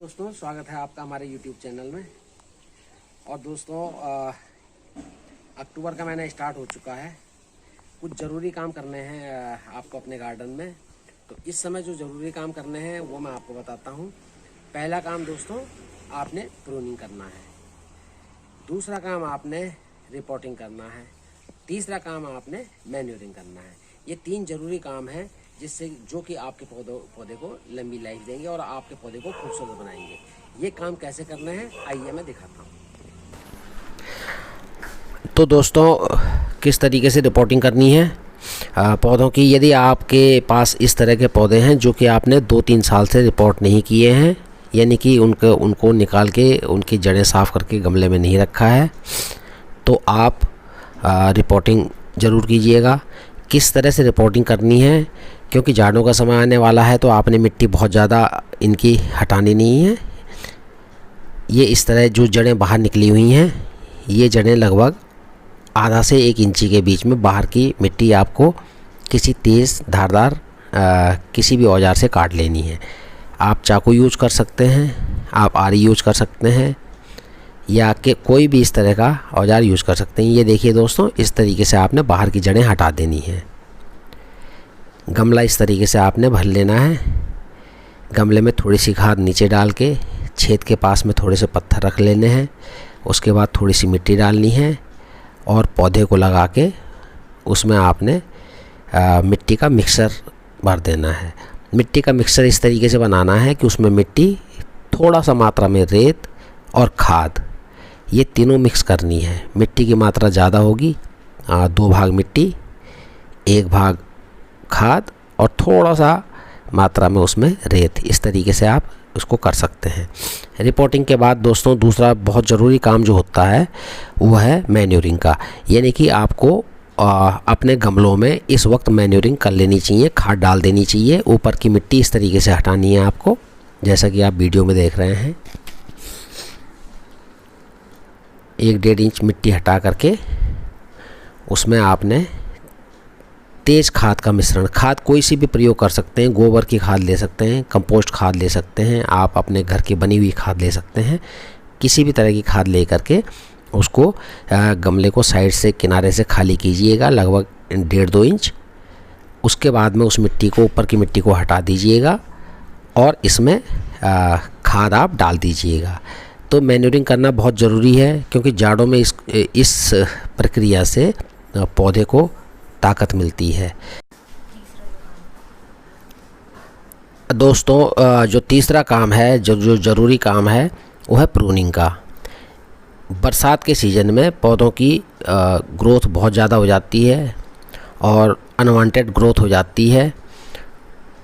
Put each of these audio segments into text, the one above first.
दोस्तों, स्वागत है आपका हमारे YouTube चैनल में। और दोस्तों, अक्टूबर का महीना स्टार्ट हो चुका है। कुछ ज़रूरी काम करने हैं आपको अपने गार्डन में। तो इस समय जो ज़रूरी काम करने हैं वो मैं आपको बताता हूँ। पहला काम दोस्तों, आपने प्रूनिंग करना है। दूसरा काम आपने रिपोर्टिंग करना है। तीसरा काम आपने मैन्यूरिंग करना है। ये 3 ज़रूरी काम हैं जिससे जो कि आपके पौधे को लंबी लाइफ देंगे और आपके पौधे को खूबसूरत बनाएंगे। ये काम कैसे करने हैं आइए मैं दिखाता हूँ। तो दोस्तों, किस तरीके से रिपोर्टिंग करनी है पौधों की। यदि आपके पास इस तरह के पौधे हैं जो कि आपने 2-3 साल से रिपोर्ट नहीं किए हैं, यानी कि उनको निकाल के उनकी जड़ें साफ़ करके गमले में नहीं रखा है, तो आप रिपोर्टिंग ज़रूर कीजिएगा। किस तरह से रिपोर्टिंग करनी है, क्योंकि झाड़ों का समय आने वाला है तो आपने मिट्टी बहुत ज़्यादा इनकी हटानी नहीं है। ये इस तरह जो जड़ें बाहर निकली हुई हैं, ये जड़ें लगभग आधा से 1 इंची के बीच में बाहर की मिट्टी आपको किसी तेज़ धारदार किसी भी औजार से काट लेनी है। आप चाकू यूज कर सकते हैं, आप आरी यूज कर सकते हैं, या कि कोई भी इस तरह का औजार यूज़ कर सकते हैं। ये देखिए दोस्तों, इस तरीके से आपने बाहर की जड़ें हटा देनी है। गमला इस तरीके से आपने भर लेना है। गमले में थोड़ी सी खाद नीचे डाल के छेद के पास में थोड़े से पत्थर रख लेने हैं। उसके बाद थोड़ी सी मिट्टी डालनी है और पौधे को लगा के उसमें आपने मिट्टी का मिक्सर भर देना है। मिट्टी का मिक्सर इस तरीके से बनाना है कि उसमें मिट्टी, थोड़ा सा मात्रा में रेत और खाद, ये तीनों मिक्स करनी है। मिट्टी की मात्रा ज़्यादा होगी, 2 भाग मिट्टी, 1 भाग खाद और थोड़ा सा मात्रा में उसमें रेत। इस तरीके से आप उसको कर सकते हैं। रिपोर्टिंग के बाद दोस्तों, दूसरा बहुत ज़रूरी काम जो होता है वो है मैन्यूरिंग का। यानी कि आपको अपने गमलों में इस वक्त मैन्यूरिंग कर लेनी चाहिए, खाद डाल देनी चाहिए। ऊपर की मिट्टी इस तरीके से हटानी है आपको, जैसा कि आप वीडियो में देख रहे हैं। 1-1.5 इंच मिट्टी हटा करके उसमें आपने तेज़ खाद का मिश्रण, खाद कोई सी भी प्रयोग कर सकते हैं। गोबर की खाद ले सकते हैं, कंपोस्ट खाद ले सकते हैं, आप अपने घर की बनी हुई खाद ले सकते हैं। किसी भी तरह की खाद ले करके उसको गमले को साइड से, किनारे से खाली कीजिएगा, लगभग 1.5-2 इंच। उसके बाद में उस मिट्टी को, ऊपर की मिट्टी को हटा दीजिएगा और इसमें खाद आप डाल दीजिएगा। तो मैन्यूरिंग करना बहुत ज़रूरी है, क्योंकि जाड़ों में इस प्रक्रिया से पौधे को ताकत मिलती है। दोस्तों, जो तीसरा काम है, जो ज़रूरी काम है, वो है प्रूनिंग का। बरसात के सीज़न में पौधों की ग्रोथ बहुत ज़्यादा हो जाती है और अनवांटेड ग्रोथ हो जाती है।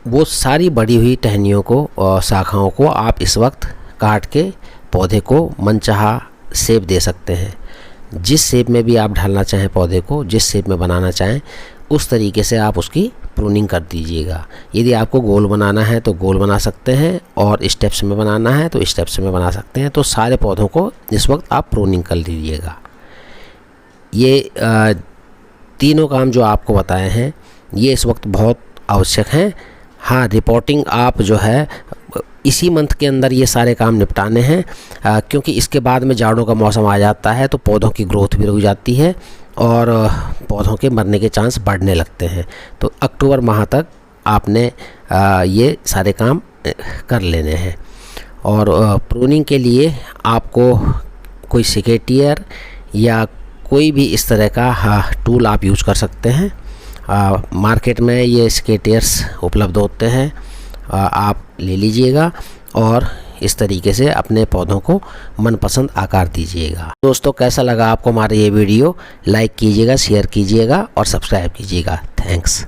वो सारी बढ़ी हुई टहनियों को और शाखाओं को आप इस वक्त काट के पौधे को मनचाहा शेप दे सकते हैं। जिस शेप में भी आप ढालना चाहें पौधे को, जिस शेप में बनाना चाहें, उस तरीके से आप उसकी प्रूनिंग कर दीजिएगा। यदि आपको गोल बनाना है तो गोल बना सकते हैं, और स्टेप्स में बनाना है तो स्टेप्स में बना सकते हैं। तो सारे पौधों को इस वक्त आप प्रूनिंग कर लीजिएगा। ये तीनों काम जो आपको बताए हैं, ये इस वक्त बहुत आवश्यक हैं। हाँ, रिपोर्टिंग आप जो है इसी मंथ के अंदर ये सारे काम निपटाने हैं, क्योंकि इसके बाद में जाड़ों का मौसम आ जाता है तो पौधों की ग्रोथ भी रुक जाती है और पौधों के मरने के चांस बढ़ने लगते हैं। तो अक्टूबर माह तक आपने ये सारे काम कर लेने हैं। और प्रूनिंग के लिए आपको कोई सिकेटियर या कोई भी इस तरह का टूल आप यूज़ कर सकते हैं। मार्केट में ये सिकेटियर्स उपलब्ध होते हैं, आप ले लीजिएगा और इस तरीके से अपने पौधों को मनपसंद आकार दीजिएगा। दोस्तों, कैसा लगा आपको हमारा ये वीडियो? लाइक कीजिएगा, शेयर कीजिएगा और सब्सक्राइब कीजिएगा। थैंक्स।